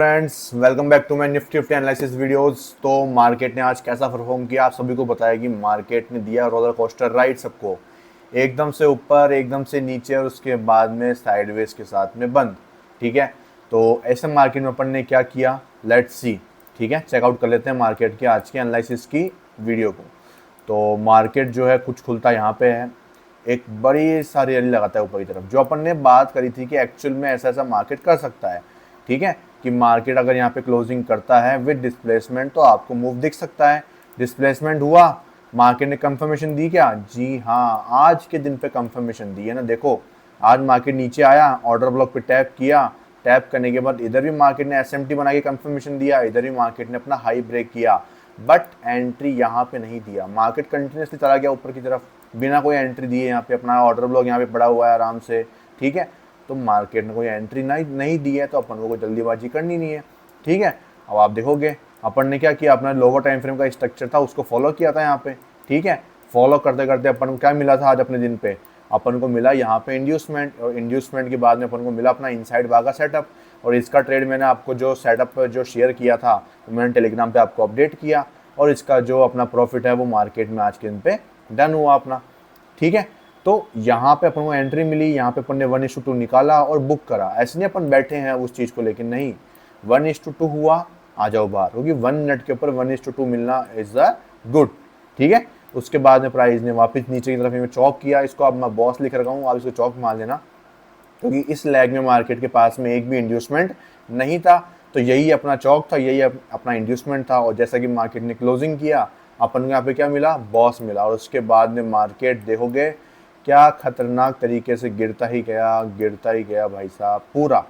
Friends, welcome back to my Nifty analysis videos. तो market ने आज कैसा परफॉर्म किया आप सभी को बताया कि मार्केट ने दिया रोलर कोस्टर राइड सबको, एकदम से ऊपर एकदम से नीचे और उसके बाद में साइडवेज के साथ में बंद। ठीक है, तो ऐसे मार्केट में अपन ने क्या किया, लेट्स सी। ठीक है, चेकआउट कर लेते हैं मार्केट के आज के एनालिसिस की वीडियो को। तो मार्केट जो है कुछ खुलता यहाँ पे है, एक बड़ी सारी रैली लगाता है ऊपर की तरफ, जो अपन ने बात करी थी कि एक्चुअल में ऐसा ऐसा मार्केट कर सकता है। ठीक है, कि मार्केट अगर यहाँ पे क्लोजिंग करता है विद डिस्प्लेसमेंट तो आपको मूव दिख सकता है। डिस्प्लेसमेंट हुआ, मार्केट ने कंफर्मेशन दी क्या? जी हाँ, आज के दिन पे कंफर्मेशन दी है ना। देखो, आज मार्केट नीचे आया, ऑर्डर ब्लॉक पे टैप किया, टैप करने के बाद इधर भी मार्केट ने एसएमटी बना के कंफर्मेशन दिया, इधर भी मार्केट ने अपना हाई ब्रेक किया, बट एंट्री यहाँ पे नहीं दिया। मार्केट कंटिन्यूसली चला गया ऊपर की तरफ बिना कोई एंट्री दिए। यहाँ पे अपना ऑर्डर ब्लॉक यहाँ पे पड़ा हुआ है आराम से। ठीक है, तो मार्केट ने कोई एंट्री नहीं दी है, तो अपन को कोई जल्दीबाजी करनी नहीं है। ठीक है, अब आप देखोगे अपन ने क्या किया, अपना लोअर टाइम फ्रेम का स्ट्रक्चर था उसको फॉलो किया था यहाँ पे। ठीक है, फॉलो करते करते अपन को क्या मिला था आज अपने दिन पे, अपन को मिला यहाँ पे इंड्यूसमेंट, और इंड्यूसमेंट के बाद में अपन को मिला अपना इनसाइड बागा सेटअप। और इसका ट्रेड मैंने आपको जो सेटअप जो शेयर किया था तो मैंने टेलीग्राम पे आपको अपडेट किया, और इसका जो अपना प्रॉफिट है वो मार्केट में आज के दिन पे डन हुआ अपना। ठीक है, तो यहाँ पे अपन को एंट्री मिली, यहाँ पे अपन ने 1:2 निकाला और बुक करा। ऐसे नहीं अपन बैठे हैं उस चीज़ को, लेकिन नहीं, 1:2 हुआ, आ जाओ बाहर, क्योंकि 1 मिनट के ऊपर 1:2 मिलना इज द गुड। ठीक है, उसके बाद में प्राइस ने वापस नीचे की तरफ में चौक किया। इसको अब मैं बॉस लिख रखा हूँ, आप इसको चौक मार लेना, क्योंकि इस लैग में मार्केट के पास में एक भी इंड्यूसमेंट नहीं था। तो यही अपना चौक था, यही अपना इंड्यूसमेंट था। और जैसा कि मार्केट ने क्लोजिंग किया, अपन को यहाँ पे क्या मिला, बॉस मिला। और उसके बाद में मार्केट देखोगे क्या खतरनाक तरीके से गिरता ही गया भाई साहब पूरा।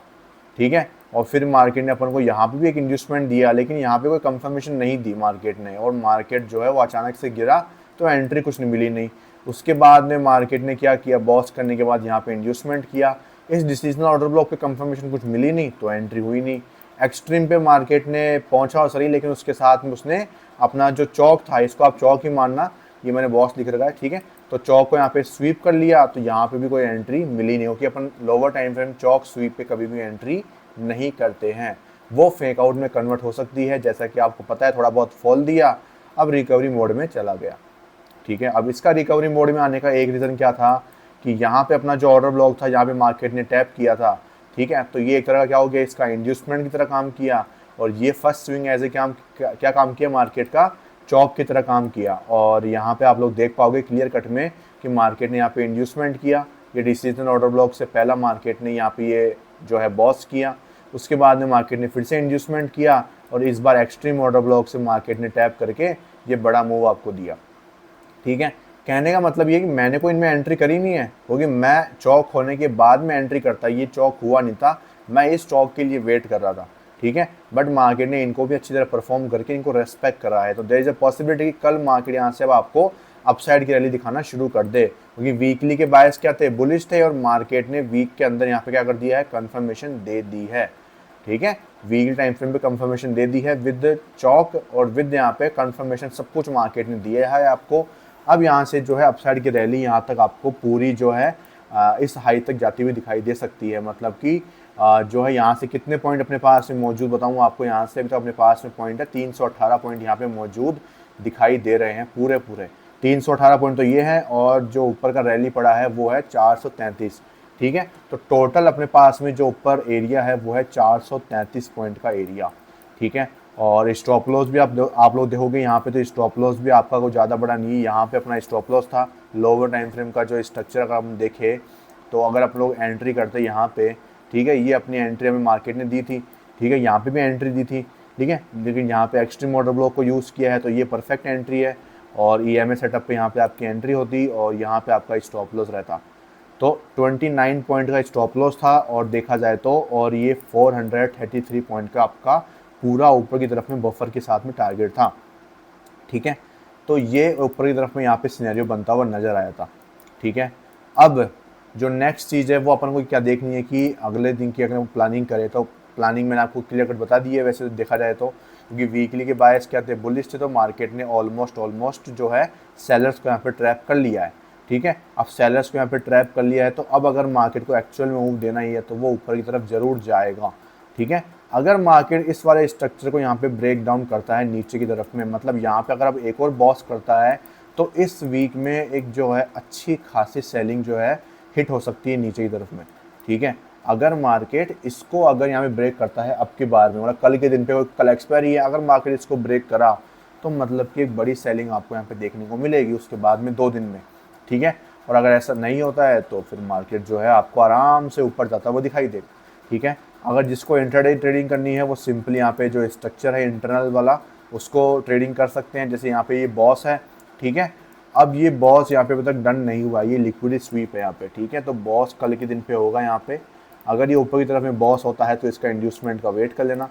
ठीक है, और फिर मार्केट ने अपन को यहाँ पे भी एक इंड्यूसमेंट दिया, लेकिन यहाँ पे कोई कंफर्मेशन नहीं दी मार्केट ने, और मार्केट जो है वो अचानक से गिरा, तो एंट्री कुछ नहीं मिली नहीं। उसके बाद में मार्केट ने क्या किया, बॉस करने के बाद यहाँ पे इंड्यूसमेंट किया। इस डिसीजनल ऑर्डर ब्लॉक पे कंफर्मेशन कुछ मिली नहीं, तो एंट्री हुई नहीं। एक्सट्रीम पे मार्केट ने पहुंचा और सही, लेकिन उसके साथ में उसने अपना जो चौक था, इसको आप चौक ही मानना, ये मैंने बॉस लिख रखा है। ठीक है, तो चौक को यहाँ पे स्वीप कर लिया, तो यहाँ पे भी कोई एंट्री मिली नहीं, क्योंकि अपन लोअर टाइम फ्रेम चौक स्वीप पे कभी भी एंट्री नहीं करते हैं, वो फेक आउट में कन्वर्ट हो सकती है। जैसा कि आपको पता है, थोड़ा बहुत फॉल दिया, अब रिकवरी मोड में चला गया। ठीक है, अब इसका रिकवरी मोड में आने का एक रीज़न क्या था कि यहाँ पे अपना जो ऑर्डर ब्लॉक था, यहाँ पे मार्केट ने टैप किया था। ठीक है, तो ये एक तरह का क्या हो गया, इसका इंड्यूसमेंट की तरह काम किया, और ये फर्स्ट स्विंग एज ए क्या काम किया, मार्केट का चौक की तरह काम किया। और यहाँ पे आप लोग देख पाओगे क्लियर कट में कि मार्केट ने यहाँ पे इंड्यूसमेंट किया, ये डिसीजन ऑर्डर ब्लॉक से पहला मार्केट ने यहाँ पे ये जो है बॉस किया। उसके बाद में मार्केट ने फिर से इंड्यूसमेंट किया, और इस बार एक्सट्रीम ऑर्डर ब्लॉक से मार्केट ने टैप करके ये बड़ा मूव आपको दिया। ठीक है, कहने का मतलब ये कि मैंने कोई इनमें एंट्री करी नहीं है, क्योंकि मैं चौक होने के बाद में एंट्री करता, ये चौक हुआ नहीं था, मैं इस चौक के लिए वेट कर रहा था। ठीक है, बट मार्केट ने इनको भी अच्छी तरह परफॉर्म करके इनको रेस्पेक्ट करा है, तो देयर इज अ पॉसिबिलिटी कि कल मार्केट यहाँ से अब आपको अपसाइड की रैली दिखाना शुरू कर दे, क्योंकि वीकली के बायस क्या थे, बुलिश थे, और मार्केट ने वीक के अंदर यहाँ पे क्या कर दिया है, कंफर्मेशन दे दी है। ठीक है, वीकली टाइम फ्रेम पे कंफर्मेशन दे दी है विद चौक और विद यहाँ पे कंफर्मेशन, सब कुछ मार्केट ने दिया है आपको। अब यहाँ से जो है अपसाइड की रैली यहाँ तक आपको पूरी जो है इस हाई तक जाती हुई दिखाई दे सकती है। मतलब कि जो है यहाँ से कितने पॉइंट अपने पास में मौजूद, बताऊँ आपको, यहाँ से अभी तो अपने पास में पॉइंट है 318 पॉइंट यहाँ पे मौजूद दिखाई दे रहे हैं पूरे 318 पॉइंट तो ये है, और जो ऊपर का रैली पड़ा है वो है 433। ठीक है, तो टोटल अपने पास में जो ऊपर एरिया है वो है 433 पॉइंट का एरिया। ठीक है, और स्टॉप लॉस भी आप लोग देखोगे यहाँ पे, तो स्टॉप लॉस भी आपका कोई ज़्यादा बड़ा नहीं है। यहाँ पे अपना स्टॉप लॉस था लोअर टाइम फ्रेम का जो स्ट्रक्चर अगर हम देखें, तो अगर आप लोग एंट्री करते यहाँ पे, ठीक है, ये अपनी एंट्री हमें मार्केट ने दी थी। ठीक है, यहाँ पे भी एंट्री दी थी। ठीक है, लेकिन यहाँ पे एक्सट्रीम ऑर्डर ब्लॉक को यूज़ किया है, तो ये परफेक्ट एंट्री है, और EMA सेटअप पे यहाँ पे आपकी एंट्री होती, और यहाँ पे आपका स्टॉप लॉस रहता। तो 29 पॉइंट का स्टॉप लॉस था, और देखा जाए तो, और ये 433 पॉइंट का आपका पूरा ऊपर की तरफ में बफर के साथ में टारगेट था। ठीक है, तो ये ऊपर की तरफ में यहाँ पे सिनेरियो बनता हुआ नजर आया था। ठीक है, अब जो नेक्स्ट चीज़ है वो अपन को क्या देखनी है कि अगले दिन की अगर हम प्लानिंग करें, तो प्लानिंग मैंने आपको क्लियर कट बता दी है वैसे तो देखा जाए तो, क्योंकि वीकली के बायस क्या थे, बुलिश थे, तो मार्केट ने ऑलमोस्ट जो है सेलर्स को यहाँ पे ट्रैप कर लिया है। ठीक है, अब सेलर्स को यहाँ पे ट्रैप कर लिया है, तो अब अगर मार्केट को एक्चुअल में मूव देना ही है तो वो ऊपर की तरफ जरूर जाएगा। ठीक है, अगर मार्केट इस वाले स्ट्रक्चर को यहाँ पे ब्रेक डाउन करता है नीचे की तरफ में, मतलब यहाँ पे अगर अब एक और बॉस करता है तो इस वीक में एक जो है अच्छी खासी सेलिंग जो है हिट हो सकती है नीचे की तरफ में, ठीक है। अगर मार्केट इसको अगर यहाँ पे ब्रेक करता है अब की बार में, मतलब कल के दिन पे, कल एक्सपायरी है, अगर मार्केट इसको ब्रेक करा तो मतलब कि एक बड़ी सेलिंग आपको यहाँ पे देखने को मिलेगी उसके बाद में 2 दिन में, ठीक है। और अगर ऐसा नहीं होता है तो फिर मार्केट जो है आपको आराम से ऊपर जाता हुआ दिखाई देगा, ठीक है। अगर जिसको इंट्राडे ट्रेडिंग करनी है वो सिंपली यहाँ पे जो स्ट्रक्चर है इंटरनल वाला उसको ट्रेडिंग कर सकते हैं। जैसे यहाँ पे ये बॉस है, ठीक है। अब ये बॉस यहाँ पे अभी तक डन नहीं हुआ, ये लिक्विड स्वीप है यहाँ पे, ठीक है। तो बॉस कल के दिन पे होगा यहाँ पे। अगर ये ऊपर की तरफ में बॉस होता है तो इसका इंड्यूसमेंट का वेट कर लेना,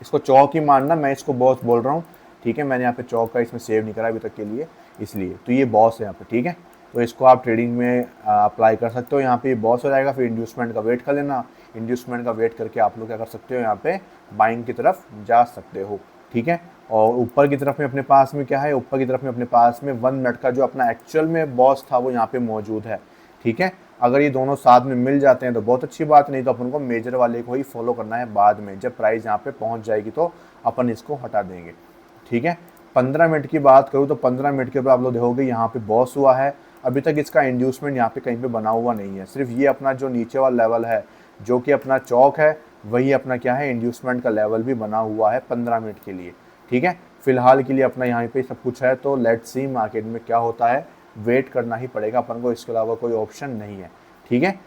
इसको चौक ही मानना, मैं इसको बॉस बोल रहा हूँ, ठीक है। मैंने यहाँ पे चौक का इसमें सेव नहीं करा अभी तक के लिए, इसलिए तो ये बॉस है यहाँ पे, ठीक है। तो इसको आप ट्रेडिंग में अप्लाई कर सकते हो। यहाँ पे ये बॉस हो जाएगा, फिर इंड्यूसमेंट का वेट कर लेना। इंड्यूसमेंट का वेट करके आप लोग क्या कर सकते हो, यहाँ पे बाइंग की तरफ जा सकते हो, ठीक है। और ऊपर की तरफ में अपने पास में क्या है, ऊपर की तरफ में अपने पास में 1 मिनट का जो अपना एक्चुअल में बॉस था वो यहाँ पे मौजूद है, ठीक है। अगर ये दोनों साथ में मिल जाते हैं तो बहुत अच्छी बात, नहीं तो अपन को मेजर वाले को ही फॉलो करना है बाद में, जब प्राइस यहाँ पे पहुँच जाएगी तो अपन इसको हटा देंगे, ठीक है। 15 मिनट की बात करूँ तो 15 मिनट के ऊपर आप लोग देखोगे यहाँ पे बॉस हुआ है। अभी तक इसका इंड्यूसमेंट यहाँ पे कहीं पे बना हुआ नहीं है, सिर्फ ये अपना जो नीचे वाला लेवल है जो कि अपना चौक है वही अपना क्या है इंड्यूसमेंट का लेवल भी बना हुआ है 15 मिनट के लिए, ठीक है। फिलहाल के लिए अपना यहाँ पे सब कुछ है, तो लेट्स सी मार्केट में क्या होता है, वेट करना ही पड़ेगा अपन को, इसके अलावा कोई ऑप्शन नहीं है, ठीक है।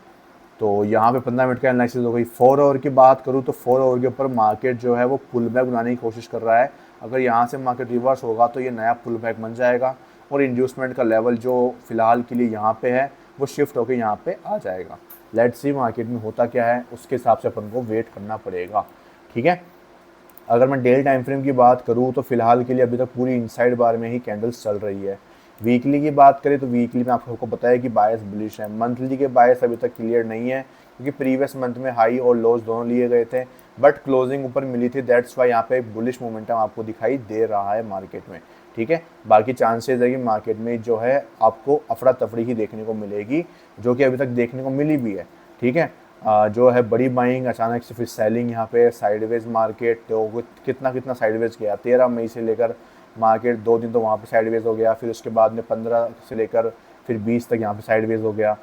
तो यहाँ पे 15 मिनट का एनालिसिस हो गई। 4 आवर की बात करूँ तो 4 आवर के ऊपर मार्केट जो है वो पुल बैक बनाने की कोशिश कर रहा है। अगर यहाँ से मार्केट रिवर्स होगा तो ये नया पुल बैक बन जाएगा और इंड्यूसमेंट का लेवल जो फिलहाल के लिए यहाँ पे है वो शिफ्ट होकर यहाँ पे आ जाएगा। लेट्स सी मार्केट में होता क्या है, उसके हिसाब से अपन को वेट करना पड़ेगा, ठीक है। अगर मैं डेली टाइम फ्रेम की बात करूँ तो फिलहाल के लिए अभी तक पूरी इनसाइड बार में ही कैंडल्स चल रही है। वीकली की बात करें तो वीकली में आपको पता है कि बायस बुलिश है। मंथली के बायस अभी तक क्लियर नहीं है क्योंकि प्रीवियस मंथ में हाई और लोज दोनों लिए गए थे, बट क्लोजिंग ऊपर मिली थी, दैट्स वाई यहाँ पे एक बुलिश मोमेंटम आपको दिखाई दे रहा है मार्केट में, ठीक है। बाकी चांसेस है कि मार्केट में जो है आपको अफरा तफरी ही देखने को मिलेगी, जो कि अभी तक देखने को मिली भी है, ठीक है। जो है बड़ी बाइंग, अचानक से फिर सेलिंग, यहाँ पे साइडवेज मार्केट, तो कितना कितना साइडवेज गया। 13 मई से लेकर मार्केट 2 दिन तो वहाँ पे साइडवेज हो गया, फिर उसके बाद में 15 से लेकर फिर 20 तक यहाँ पे साइडवेज हो गया,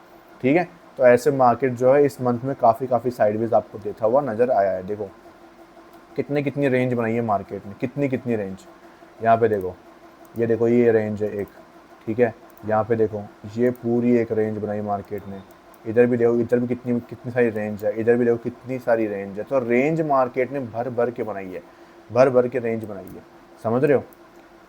ठीक है। तो ऐसे मार्केट जो है इस मंथ में काफ़ी साइडवेज आपको देखा हुआ नज़र आया है। देखो कितनी रेंज बनाई है मार्केट ने, कितनी रेंज, यहाँ पे देखो, ये देखो ये रेंज है एक, ठीक है। यहाँ पे देखो ये पूरी एक रेंज बनाई मार्केट ने, इधर भी देखो, इधर भी कितनी सारी रेंज है, इधर भी देखो कितनी सारी रेंज है। तो रेंज मार्केट ने भर भर के बनाई है, भर के रेंज बनाई है, समझ रहे हो।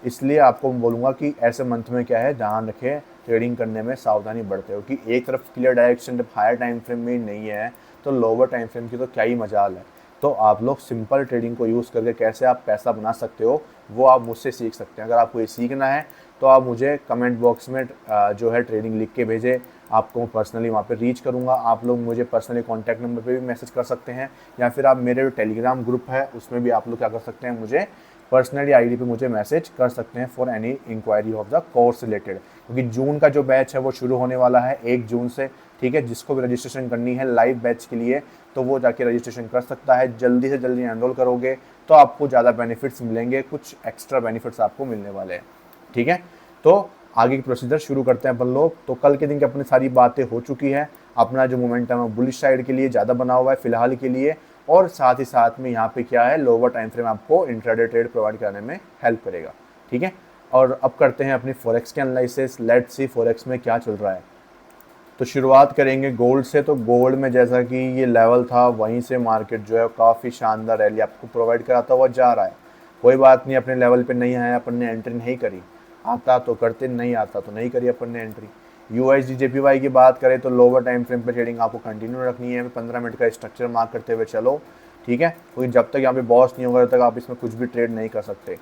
इसलिए आपको बोलूँगा कि ऐसे मंथ में क्या है, ध्यान रखें, ट्रेडिंग करने में सावधानी बरते हो कि एक तरफ क्लियर डायरेक्शन जब हायर टाइम फ्रेम में नहीं है तो लोअर टाइम फ्रेम की तो क्या ही मजाल है। तो आप लोग सिंपल ट्रेडिंग को यूज़ करके कैसे आप पैसा बना सकते हो वो आप मुझसे सीख सकते हैं। अगर आपको ये सीखना है तो आप मुझे कमेंट बॉक्स में जो है ट्रेडिंग लिख के भेजें, आपको मैं पर्सनली वहाँ पे रीच करूँगा। आप लोग मुझे पर्सनली कॉन्टैक्ट नंबर पे भी मैसेज कर सकते हैं, या फिर आप मेरे जो टेलीग्राम ग्रुप है उसमें भी आप लोग क्या कर सकते हैं, मुझे पर्सनली आईडी पे मुझे मैसेज कर सकते हैं for any inquiry of the course related. क्योंकि जून का जो बैच है वो शुरू होने वाला है 1 जून से, ठीक है। जिसको भी रजिस्ट्रेशन करनी है लाइव बैच के लिए तो वो जाके रजिस्ट्रेशन कर सकता है। जल्दी से जल्दी एनरोल करोगे तो आपको ज़्यादा बेनिफिट्स मिलेंगे, कुछ एक्स्ट्रा बेनिफिट्स आपको मिलने वाले हैं, ठीक है। तो आगे की प्रोसीजर शुरू करते हैं अपन लोग। तो कल के दिन की अपनी सारी बातें हो चुकी है, अपना जो मोमेंटम है बुलिश साइड के लिए ज़्यादा बना हुआ है फिलहाल के लिए, और साथ ही साथ में यहाँ पे क्या है, लोअर टाइम फ्रेम आपको इंट्राडे ट्रेड प्रोवाइड कराने में हेल्प करेगा, ठीक है। और अब करते हैं अपनी फॉरेक्स के एनालिसिस। लेट्स सी फॉरेक्स में क्या चल रहा है। तो शुरुआत करेंगे गोल्ड से। तो गोल्ड में जैसा कि ये लेवल था वहीं से मार्केट जो है काफ़ी शानदार रैली आपको प्रोवाइड कराता हुआ जा रहा है। कोई बात नहीं, अपने लेवल पे नहीं आया, अपन ने एंट्री नहीं करी, आता तो करते, नहीं आता तो नहीं करी अपन ने एंट्री। USD JPY की बात करें तो लोअर टाइम फ्रेम पे ट्रेडिंग आपको कंटिन्यू रखनी है, 15 मिनट का स्ट्रक्चर मार्क करते हुए चलो, ठीक है। क्योंकि जब तक यहाँ पे बॉस नहीं होगा तब तक आप इसमें कुछ भी ट्रेड नहीं कर सकते।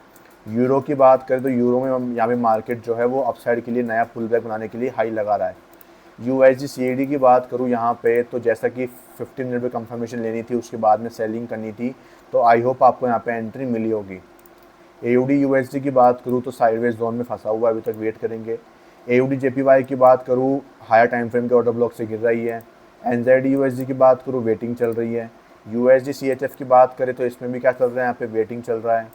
यूरो की बात करें तो यूरो में यहाँ पे मार्केट जो है वो अपसाइड के लिए नया पुल बैक बनाने के लिए हाई लगा रहा है। USD CAD की बात करूँ यहाँ पे तो जैसा कि 15 मिनट पे कंफर्मेशन लेनी थी, उसके बाद में सेलिंग करनी थी, तो आई होप आपको यहाँ पे एंट्री मिली होगी। AUD USD की बात करूँ तो साइडवेज जोन में फंसा हुआ है, अभी तक वेट करेंगे। AUD JPY की बात करूँ हायर टाइम फ्रेम के ऑर्डर ब्लॉक से गिर रही है। NZD USD की बात करूँ वेटिंग चल रही है। USD CHF की बात करें तो इसमें भी क्या चल रहा है, यहाँ पे वेटिंग चल रहा है।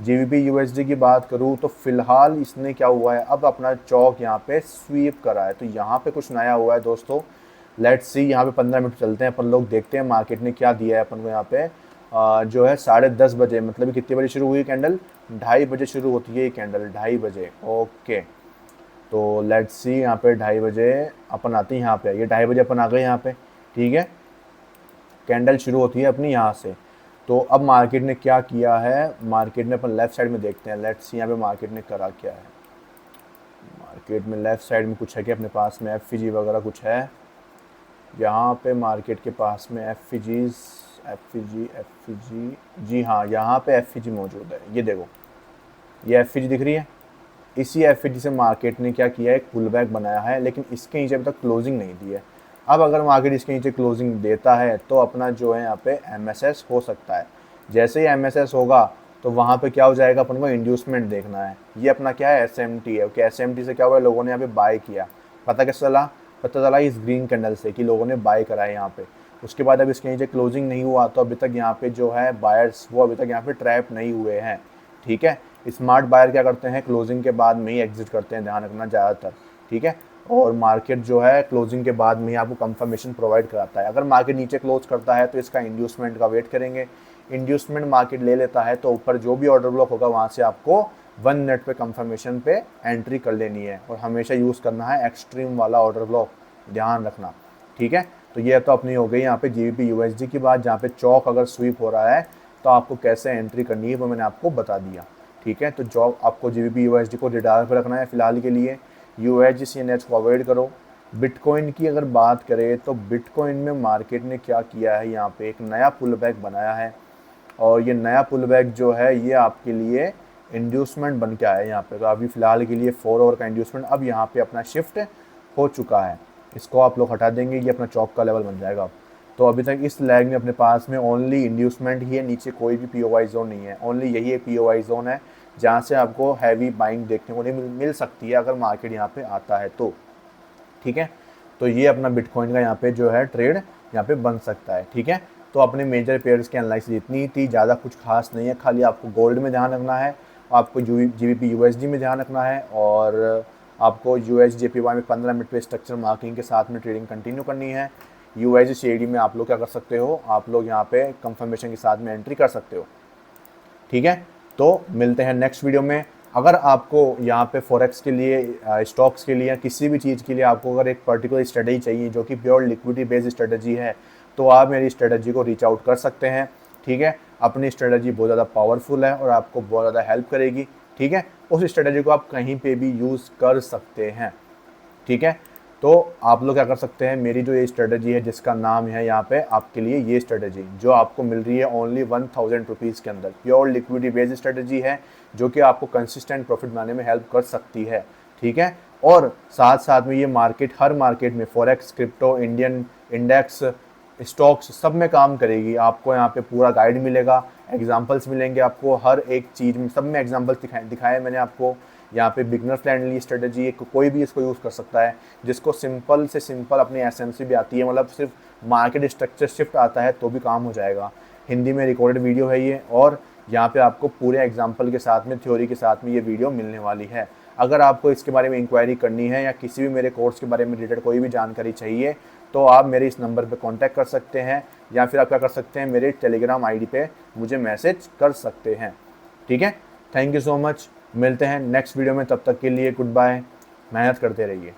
GBP USD की बात करूँ तो फिलहाल इसने क्या हुआ है, अब अपना चौक यहाँ पे स्वीप करा है, तो यहाँ पे कुछ नया हुआ है दोस्तों। लेट्स सी, यहाँ पे 15 मिनट चलते हैं अपन लोग, देखते हैं मार्केट ने क्या दिया है अपन को। यहाँ पे जो है 10:30 बजे, मतलब कितने बजे शुरू हुई कैंडल, 2:30 बजे शुरू होती है ये कैंडल, 2:30 बजे। ओके, तो लेट्स सी, यहाँ पे 2:30 बजे अपन आते हैं यहाँ पे, ये 2:30 बजे अपन आ गए यहाँ पे, ठीक है। कैंडल शुरू होती है अपनी यहाँ से। तो अब मार्केट ने क्या किया है, मार्केट ने अपन लेफ्ट साइड में देखते हैं। लेट्स सी यहाँ पे मार्केट ने करा क्या है। मार्केट में लेफ्ट साइड में कुछ है कि अपने पास में FG वगैरह कुछ है यहाँ पे मार्केट के पास में, FG, जी हाँ, यहाँ पे FG मौजूद है। ये देखो, ये FG दिख रही है। इसी FG से मार्केट ने क्या किया है, एक पुल बैक बनाया है, लेकिन इसके नीचे अभी तक क्लोजिंग नहीं दी है। अब अगर मार्केट इसके नीचे क्लोजिंग देता है तो अपना जो है यहाँ पे MSS हो सकता है। जैसे ही MSS होगा तो वहाँ पे क्या हो जाएगा, अपन को इंड्यूसमेंट देखना है। ये अपना क्या है, SMT है। ओके, SMT से क्या हुआ, लोगों ने यहाँ पे बाय किया। पता कैसे चला, पता चला इस ग्रीन कैंडल से कि लोगों ने बाय करा है यहाँ पे। उसके बाद अब इसके नीचे क्लोजिंग नहीं हुआ तो अभी तक यहाँ पे जो है बायर्स, वो अभी तक यहाँ पे ट्रैप नहीं हुए हैं, ठीक है। स्मार्ट बायर क्या करते हैं, क्लोजिंग के बाद में ही एग्जिट करते हैं, ध्यान रखना ज़्यादातर, ठीक है। और मार्केट जो है क्लोजिंग के बाद में ही आपको कंफर्मेशन प्रोवाइड कराता है। अगर मार्केट नीचे क्लोज करता है तो इसका इंड्यूसमेंट का वेट करेंगे। इंड्यूसमेंट मार्केट ले लेता है तो ऊपर जो भी ऑर्डर ब्लॉक होगा वहाँ से आपको 1 मिनट पे कंफर्मेशन पे एंट्री कर लेनी है, और हमेशा यूज़ करना है एक्सट्रीम वाला ऑर्डर ब्लॉक, ध्यान रखना, ठीक है। तो ये तो अपनी हो गई यहाँ पे GBP USD की बात, जहाँ पे चौक अगर स्वीप हो रहा है तो आपको कैसे एंट्री करनी है वो मैंने आपको बता दिया, ठीक है। तो जॉब आपको GBP USD को रिडार पर रखना है फिलहाल के लिए, USD CNH को अवॉइड करो। बिटकॉइन की अगर बात करें तो बिटकॉइन में मार्केट ने क्या किया है, यहाँ पे एक नया पुल बैक बनाया है, और ये नया पुल बैक जो है ये आपके लिए इंड्यूसमेंट बन के आया है यहाँ पे। तो अभी फ़िलहाल के लिए 4 आवर का इंड्यूसमेंट अब यहाँ पे अपना शिफ्ट हो चुका है। इसको आप लोग हटा देंगे, ये अपना चौक का लेवल बन जाएगा अब। तो अभी तक इस लैग में अपने पास में ओनली इंड्यूसमेंट ही है, नीचे कोई भी POI जोन नहीं है, ओनली यही एक POI जोन है जहाँ से आपको हैवी बाइंग देखने को नहीं मिल सकती है अगर मार्केट यहाँ पे आता है तो, ठीक है। तो ये अपना बिटकॉइन का यहाँ पे जो है ट्रेड यहाँ पे बन सकता है, ठीक है। तो अपने मेजर पेयर्स की एनालिसिस इतनी थी, ज़्यादा कुछ खास नहीं है। खाली आपको गोल्ड में ध्यान रखना है, आपको GBP USD में ध्यान रखना है, और आपको USD/JPY में 15 मिनट पे स्ट्रक्चर मार्किंग के साथ में ट्रेडिंग कंटिन्यू करनी है। USD CAD में आप लोग क्या कर सकते हो, आप लोग यहाँ पे कंफर्मेशन के साथ में एंट्री कर सकते हो, ठीक है। तो मिलते हैं नेक्स्ट वीडियो में। अगर आपको यहाँ पे फॉरेक्स के लिए, स्टॉक्स के लिए या किसी भी चीज़ के लिए आपको अगर एक पर्टिकुलर स्ट्रेटजी चाहिए जो कि प्योर लिक्विडिटी बेस्ड स्ट्रेटजी है, तो आप मेरी स्ट्रेटजी को रीच आउट कर सकते हैं, ठीक है। अपनी स्ट्रेटजी बहुत ज़्यादा पावरफुल है और आपको बहुत ज़्यादा हेल्प करेगी, ठीक है। उस स्ट्रेटजी को आप कहीं पे भी यूज़ कर सकते हैं, ठीक है। तो आप लोग क्या कर सकते हैं, मेरी जो ये स्ट्रेटजी है जिसका नाम है यहाँ पे आपके लिए, ये स्ट्रेटजी जो आपको मिल रही है ओनली 1000 रुपीज़ के अंदर, प्योर लिक्विडिटी बेस्ड स्ट्रेटजी है जो कि आपको कंसिस्टेंट प्रॉफिट बनाने में हेल्प कर सकती है, ठीक है। और साथ साथ में ये मार्केट, हर मार्केट में forex, crypto, Indian index, stocks, सब में काम करेगी। आपको यहाँ पे पूरा गाइड मिलेगा, एग्जांपल्स मिलेंगे आपको, हर एक चीज़ में सब में एग्जांपल्स दिखाए मैंने आपको। यहाँ पे बिगनर फ्रेंडली स्ट्रेटजी है, कोई भी इसको यूज़ कर सकता है, जिसको सिंपल से सिंपल अपनी एसेंसी भी आती है, मतलब सिर्फ मार्केट स्ट्रक्चर शिफ्ट आता है तो भी काम हो जाएगा। हिंदी में रिकॉर्डेड वीडियो है ये, और यहाँ पे आपको पूरे एग्जाम्पल के साथ में, थ्योरी के साथ में ये वीडियो मिलने वाली है। अगर आपको इसके बारे में इंक्वायरी करनी है या किसी भी मेरे कोर्स के बारे में रिलेटेड कोई भी जानकारी चाहिए तो आप मेरे इस नंबर पे कांटेक्ट कर सकते हैं, या फिर आप क्या कर सकते हैं, मेरे टेलीग्राम आईडी पे मुझे मैसेज कर सकते हैं, ठीक है। थैंक यू सो मच, मिलते हैं नेक्स्ट वीडियो में, तब तक के लिए गुड बाय, मेहनत करते रहिए।